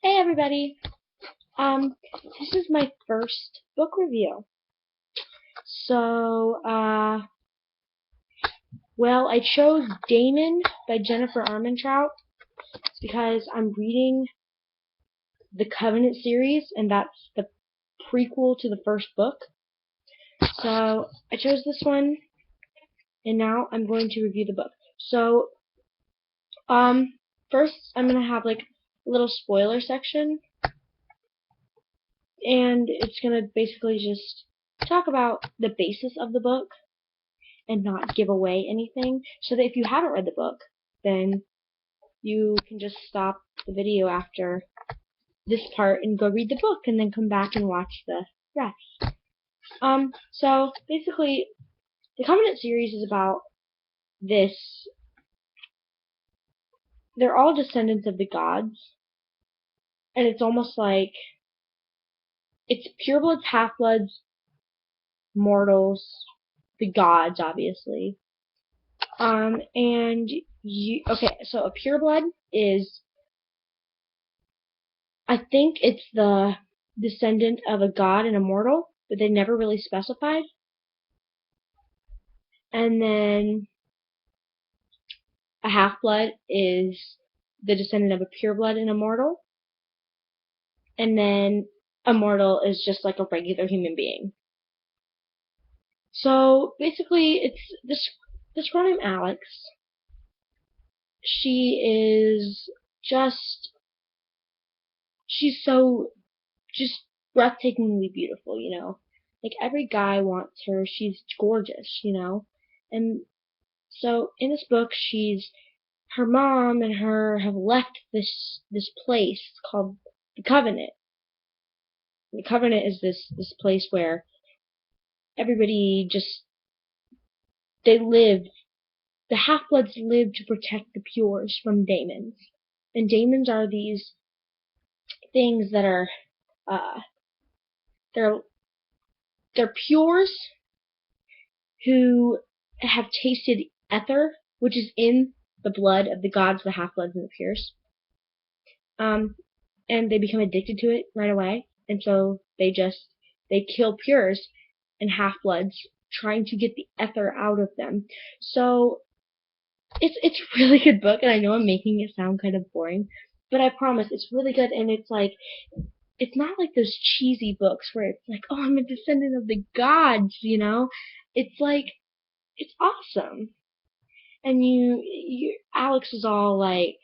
Hey everybody. This is my first book review. So, well, I chose Daimon by Jennifer Armentrout because I'm reading the Covenant series, and that's the prequel to the first book. So, I chose this one, and now I'm going to review the book. So, first I'm gonna have like a little spoiler section, and it's gonna basically just talk about the basis of the book and not give away anything, so that if you haven't read the book, then you can just stop the video after this part and go read the book and then come back and watch the rest. So basically, the Covenant series is about this. They're all descendants of the gods, and it's almost like it's purebloods, half-bloods, mortals, the gods, obviously. And okay, so a pureblood is, I think it's the descendant of a god and a mortal, but they never really specified. And then a half-blood is the descendant of a pureblood and a mortal. And then a mortal is just like a regular human being. So basically, it's this girl named Alex. She's so just breathtakingly beautiful, you know. Like every guy wants her. She's gorgeous, you know. And so in this book, her mom and her have left this place called the Covenant. The Covenant is this place where everybody they live. The half-bloods live to protect the pures from daemons, and daemons are these things that are they're pures who have tasted ether, which is in the blood of the gods, the half-bloods, and the pures. And they become addicted to it right away, and so they kill pures and half-bloods, trying to get the ether out of them. So it's a really good book, and I know I'm making it sound kind of boring, but I promise it's really good, and it's not like those cheesy books where it's like, oh, I'm a descendant of the gods, you know? It's like, it's awesome. And Alex is all like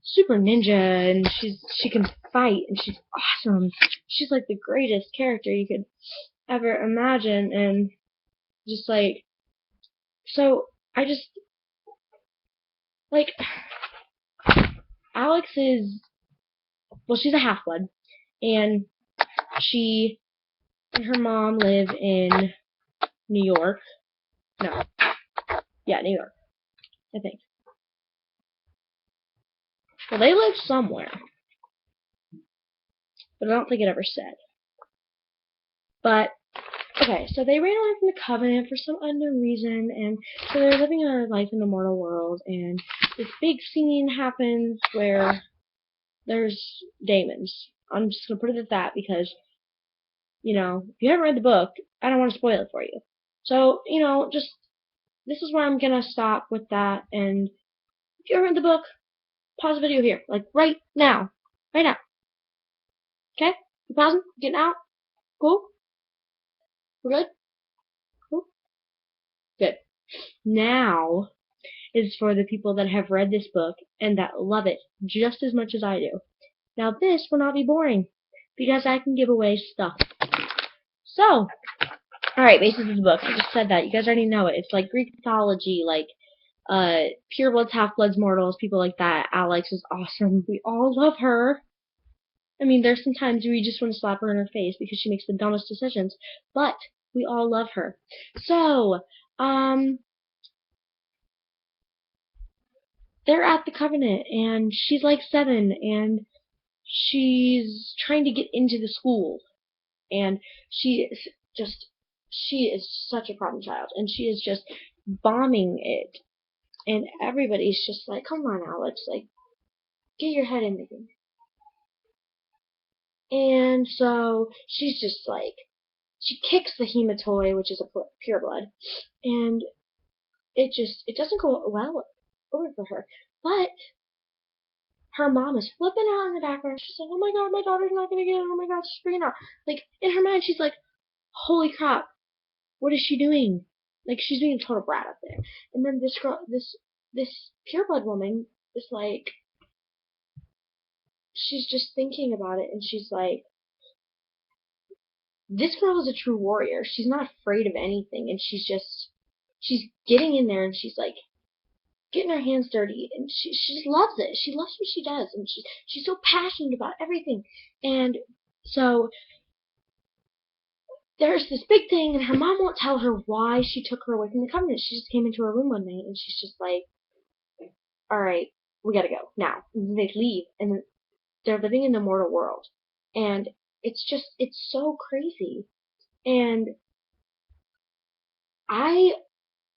super ninja, and she can fight, and she's awesome. She's like the greatest character you could ever imagine, and just like, so I just like Alex is, well, she's a half-blood, and she and her mom live in New York. No, yeah, New York, I think. Well, they live somewhere, but I don't think it ever said. But okay, so they ran away from the Covenant for some unknown reason, and so they're living their life in the mortal world, and this big scene happens where there's daemons. I'm just gonna put it at that because, you know, if you haven't read the book, I don't want to spoil it for you. So, you know, just this is where I'm gonna stop with that, and if you haven't read the book, pause the video here, like right now. Right now. Okay? You pausing? Getting out? Cool? We're good? Cool? Good. Now is for the people that have read this book and that love it just as much as I do. Now this will not be boring because I can give away stuff. So, alright, basis of the book. I just said that. You guys already know it. It's like Greek mythology, like purebloods, half-bloods, mortals, people like that. Alex is awesome. We all love her. I mean, there's some times where you just want to slap her in her face because she makes the dumbest decisions, but we all love her. So, they're at the Covenant, and she's like 7, and she's trying to get into the school, and she is such a problem child, and she is just bombing it, and everybody's just like, come on, Alex, like, get your head in the game. And so she's just like, she kicks the hematoid, which is a pureblood, and it doesn't go well over for her. But her mom is flipping out in the background. She's like, oh my god, my daughter's not gonna get it. Oh my god, she's freaking out. Like, in her mind, she's like, holy crap, what is she doing? Like, she's being a total brat up there. And then this girl, this pureblood woman is like, she's just thinking about it, and she's like, this girl is a true warrior. She's not afraid of anything, and she's getting in there, and she's like, getting her hands dirty, and she just loves it. She loves what she does, and she's so passionate about everything. And so there's this big thing, and her mom won't tell her why she took her away from the covenant. She just came into her room one night, and she's just like, all right, we gotta go now. And they leave, and they're living in the mortal world, and it's so crazy. And I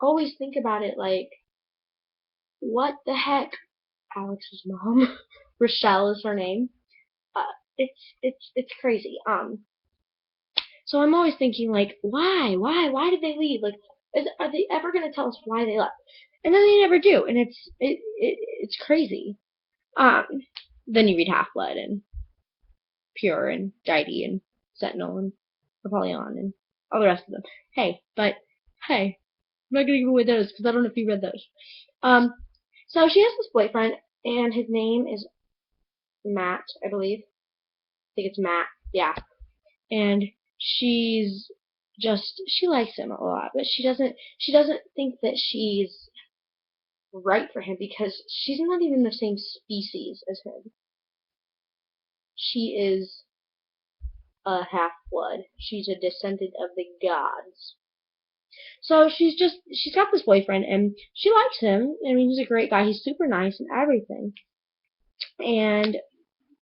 always think about it like, what the heck? Alex's mom, Rochelle is her name. It's crazy. So I'm always thinking like, why did they leave? Like, are they ever gonna tell us why they left? And then they never do, and it's crazy. Um, then you read Half Blood and Pure and Deity and Sentinel and Apollyon and all the rest of them. Hey, I'm not gonna give away those because I don't know if you read those. Um, so she has this boyfriend, and his name is Matt, I believe. I think it's Matt. Yeah. And she likes him a lot, but she doesn't think that she's right for him because she's not even the same species as him. She is a half-blood. She's a descendant of the gods. So she's got this boyfriend, and she likes him. I mean, he's a great guy. He's super nice and everything. And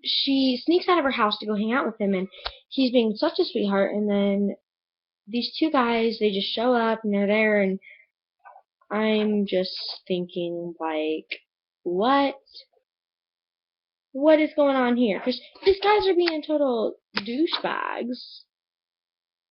she sneaks out of her house to go hang out with him, and he's being such a sweetheart. And then these two guys, they just show up, and they're there, and I'm just thinking, like, what is going on here? Because these guys are being total douchebags,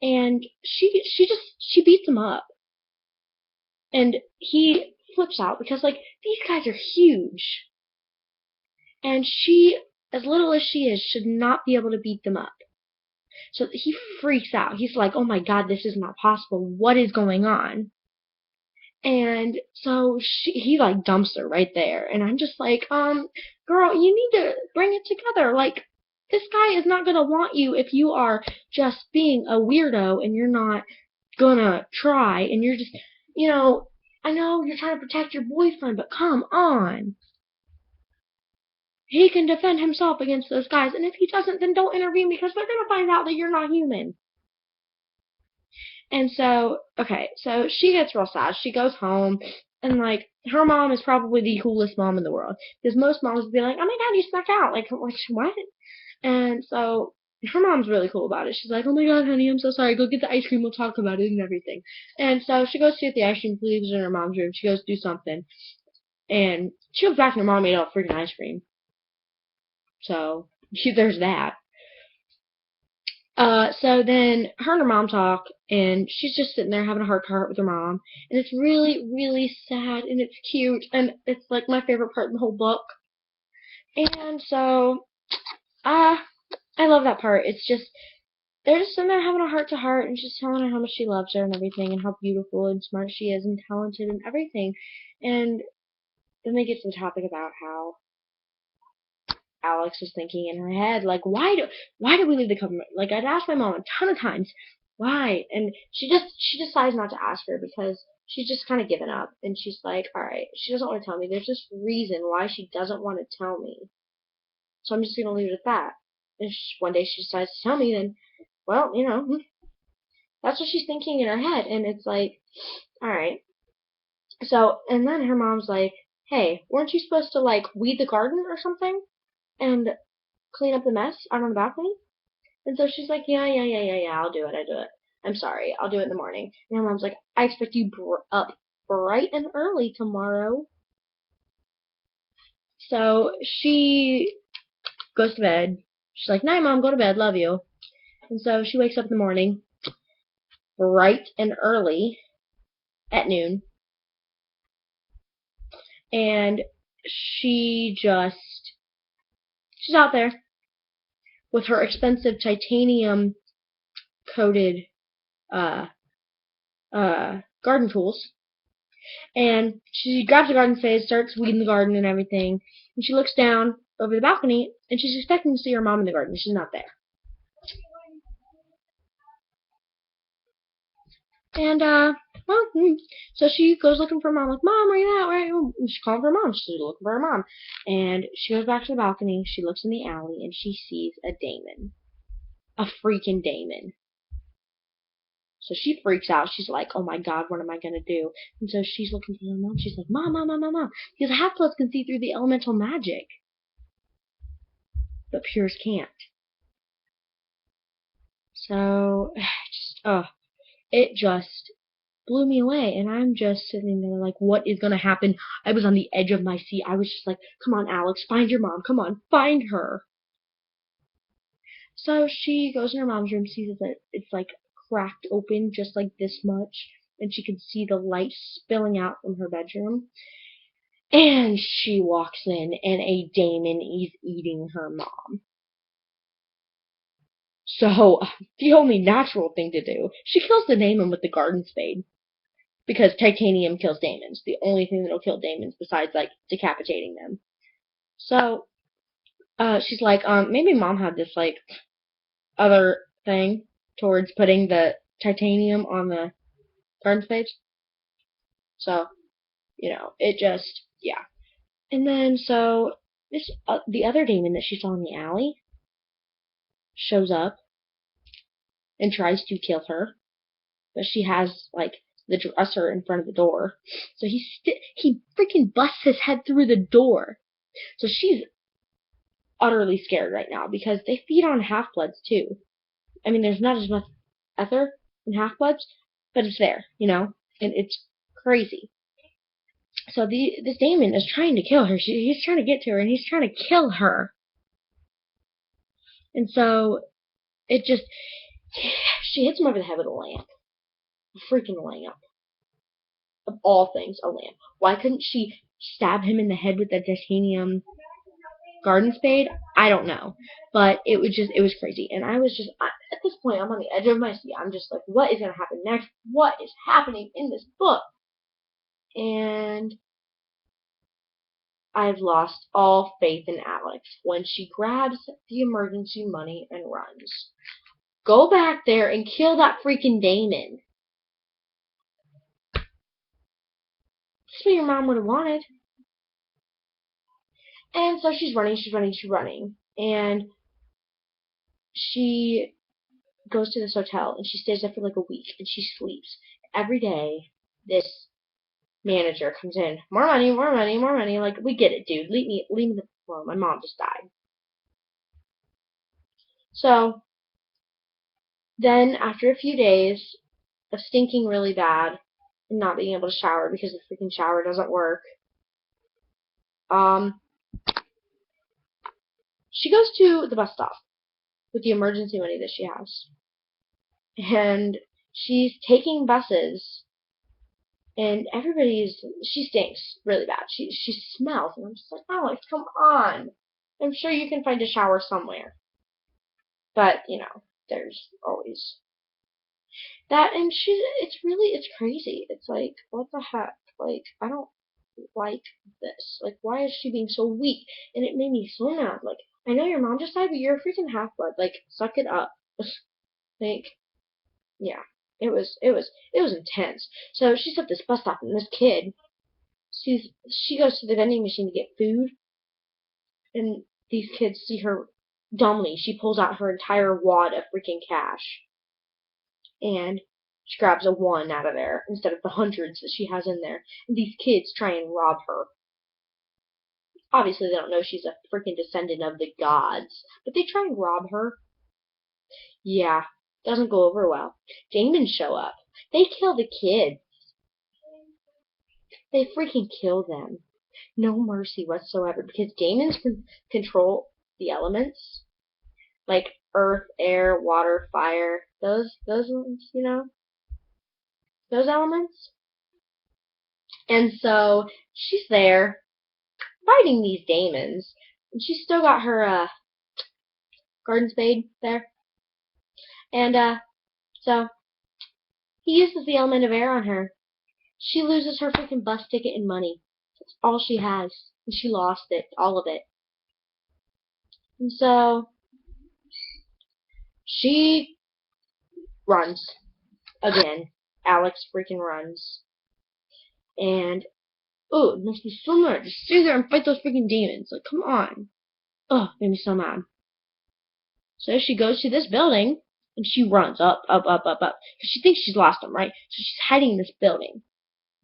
and she beats him up, and he flips out because, like, these guys are huge, and she, as little as she is, should not be able to beat them up. So he freaks out. He's like, oh my god, this is not possible. What is going on? And so he like dumps her right there. And I'm just like, girl, you need to bring it together. Like, this guy is not gonna want you if you are just being a weirdo and you're not gonna try and you're just, I know you're trying to protect your boyfriend, but come on. He can defend himself against those guys, and if he doesn't, then don't intervene because they're gonna find out that you're not human. And so, okay, so she gets real sad. She goes home, and, like, her mom is probably the coolest mom in the world. Because most moms would be like, oh my god, you snuck out. Like what? And so, her mom's really cool about it. She's like, oh my god, honey, I'm so sorry. Go get the ice cream. We'll talk about it and everything. And so, she goes to get the ice cream, leaves it in her mom's room. She goes to do something. And she comes back and her mom made all freaking ice cream. So, there's that. So then her and her mom talk, and she's just sitting there having a heart-to-heart with her mom, and it's really, really sad, and it's cute, and it's like my favorite part in the whole book. And so, I love that part. It's just, they're just sitting there having a heart-to-heart, and she's telling her how much she loves her and everything, and how beautiful and smart she is, and talented and everything. And then they get to the topic about how Alex is thinking in her head, like, why do we leave the covenant? Like, I'd asked my mom a ton of times, why? And she decides not to ask her because she's just kind of given up. And she's like, all right, she doesn't want to tell me. There's this reason why she doesn't want to tell me. So I'm just going to leave it at that. If one day she decides to tell me, then, well, that's what she's thinking in her head. And it's like, all right. So, and then her mom's like, hey, weren't you supposed to, like, weed the garden or something? And clean up the mess out on the balcony? And so she's like, yeah, I'll do it. I'm sorry, I'll do it in the morning. And her mom's like, I expect you up bright and early tomorrow. So she goes to bed, She's like, night, Mom, go to bed, love you. And so she wakes up in the morning, bright and early, at noon, and she's out there with her expensive titanium coated uh, garden tools. And she grabs a garden spade, starts weeding the garden and everything. And she looks down over the balcony, and she's expecting to see her mom in the garden. She's not there. And, so she goes looking for her mom, like, Mom, where you at? Where are you? And she's calling for her mom. She's looking for her mom. And she goes back to the balcony. She looks in the alley, and she sees a Daimon. A freaking Daimon. So she freaks out. She's like, oh my god, what am I going to do? And so she's looking for her mom. She's like, Mom, Mom, Mom, Mom, Mom. Because half-bloods can see through the elemental magic. But pures can't. So, it just blew me away. And I'm just sitting there like, what is going to happen? I was on the edge of my seat. I was just like, come on, Alex, find your mom. Come on, find her. So she goes in her mom's room, sees that it's like cracked open just like this much, and she can see the light spilling out from her bedroom. And she walks in, and a Daimon is eating her mom. So, the only natural thing to do, she kills the Daimon with the garden spade. Because titanium kills Daimons. The only thing that'll kill Daimons besides, like, decapitating them. So, she's like, maybe Mom had this, like, other thing towards putting the titanium on the garden spades. So, it just, yeah. And then, so, this, the other Daimon that she saw in the alley shows up and tries to kill her. But she has, like, the dresser in front of the door. So he freaking busts his head through the door. So she's utterly scared right now because they feed on half-bloods too. I mean, there's not as much ether in half-bloods, but it's there, and it's crazy. So this Daimon is trying to kill her. He's trying to get to her, and he's trying to kill her. And so she hits him over the head with a lamp. A freaking lamp. Of all things, a lamp. Why couldn't she stab him in the head with the titanium garden spade? I don't know. But it was crazy. And I was at this point, I'm on the edge of my seat. I'm just like, what is going to happen next? What is happening in this book? And I've lost all faith in Alex when she grabs the emergency money and runs. Go back there and kill that freaking Daimon. That's what your mom would have wanted. And so she's running. And she goes to this hotel, and she stays there for like a week, and she sleeps. Every day, this manager comes in. More money, more money, more money. Like, we get it, dude. Leave me alone. My mom just died. So, then, after a few days of stinking really bad and not being able to shower because the freaking shower doesn't work, she goes to the bus stop with the emergency money that she has. And she's taking buses, and she stinks really bad. She smells, and I'm just like, Alex, come on. I'm sure you can find a shower somewhere. But, there's always that, and it's crazy. It's like, what the heck? Like, I don't like this. Like, why is she being so weak? And it made me so mad. Like, I know your mom just died, but you're a freaking half-blood. Like, suck it up. Like, yeah. It was intense. So she's at this bus stop, and this kid, she goes to the vending machine to get food, and these kids see her dumbly. She pulls out her entire wad of freaking cash, and she grabs a 1 out of there instead of the hundreds that she has in there. And these kids try and rob her. Obviously, they don't know she's a freaking descendant of the gods, but they try and rob her. Yeah, doesn't go over well. Daimons show up. They kill the kids. They freaking kill them. No mercy whatsoever, because Daimons can control the elements. like earth, air, water, fire, those ones, you know, those elements. And so she's there fighting these Daimons, and she's still got her garden spade there. And so he uses the element of air on her. She loses her freaking bus ticket and money. That's all she has. And she lost it, all of it. And so she runs again. Alex freaking runs. And oh, it must be so much. Just stay there and fight those freaking demons. Like, come on. Oh, made me so mad. So she goes to this building and she runs up, up, up, up, up. Because she thinks she's lost them, right? So she's hiding in this building,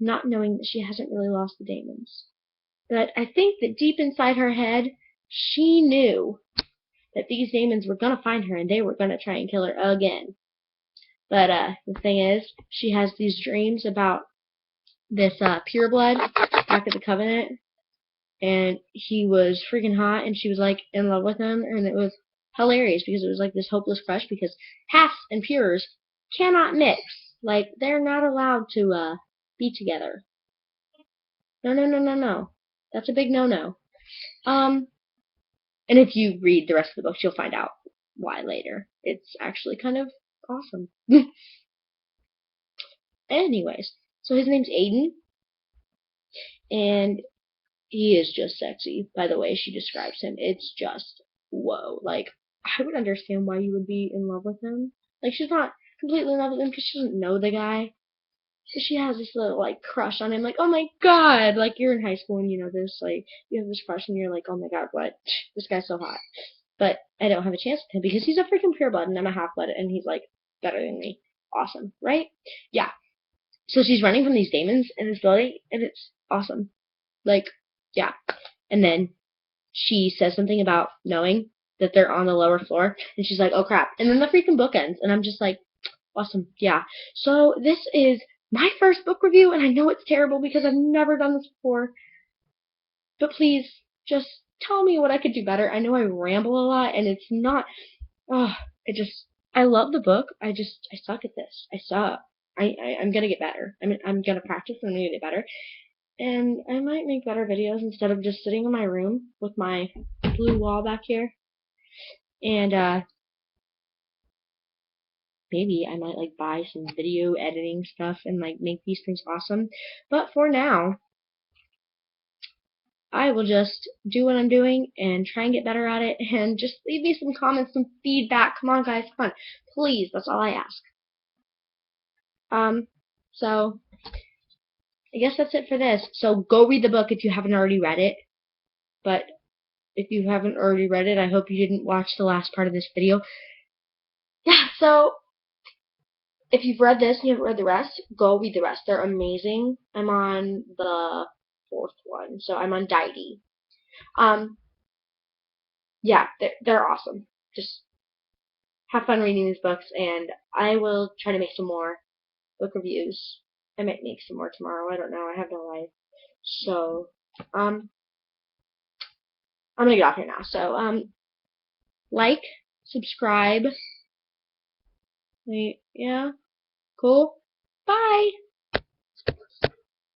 not knowing that she hasn't really lost the Daimons. But I think that deep inside her head, she knew that these Daimons were going to find her and they were going to try and kill her again. But the thing is, she has these dreams about this pureblood back at the Covenant, and he was freaking hot, and she was like in love with him, and it was hilarious because it was like this hopeless crush because halves and pures cannot mix. Like, they're not allowed to be together. No, no, no, no, no. That's a big no-no. And if you read the rest of the books, you'll find out why later. It's actually kind of awesome. Anyways, so his name's Aiden, and he is just sexy. By the way she describes him, it's just whoa. Like, I would understand why you would be in love with him. Like, she's not completely in love with him because she doesn't know the guy. So she has this little like crush on him. Like, oh my god, like you're in high school and you know this. Like, you have this crush and you're like, oh my god, what? This guy's so hot. But I don't have a chance with him because he's a freaking pureblood and I'm a half-blood and he's like better than me. Awesome, right? Yeah. So she's running from these Daimons in this building and it's awesome. Like, yeah. And then she says something about knowing that they're on the lower floor and she's like, oh crap. And then the freaking book ends and I'm just like, awesome, yeah. So this is my first book review and I know it's terrible because I've never done this before. But please, just tell me what I could do better. I know I ramble a lot, and it's not. Oh, I love the book. I suck at this. I suck. I'm gonna get better. I mean, I'm gonna practice, and I'm gonna get better. And I might make better videos instead of just sitting in my room with my blue wall back here. And maybe I might like buy some video editing stuff and like make these things awesome. But for now, I will just do what I'm doing and try and get better at it, and just leave me some comments, some feedback. Come on, guys, come on. Please, that's all I ask. So I guess that's it for this. So go read the book if you haven't already read it. But if you haven't already read it, I hope you didn't watch the last part of this video. Yeah, so if you've read this and you haven't read the rest, go read the rest. They're amazing. I'm on the 4th one, so I'm on Deity. Yeah, they're awesome. Just have fun reading these books, and I will try to make some more book reviews. I might make some more tomorrow. I don't know. I have no life. So, I'm gonna get off here now. So, like, subscribe. Yeah, cool. Bye.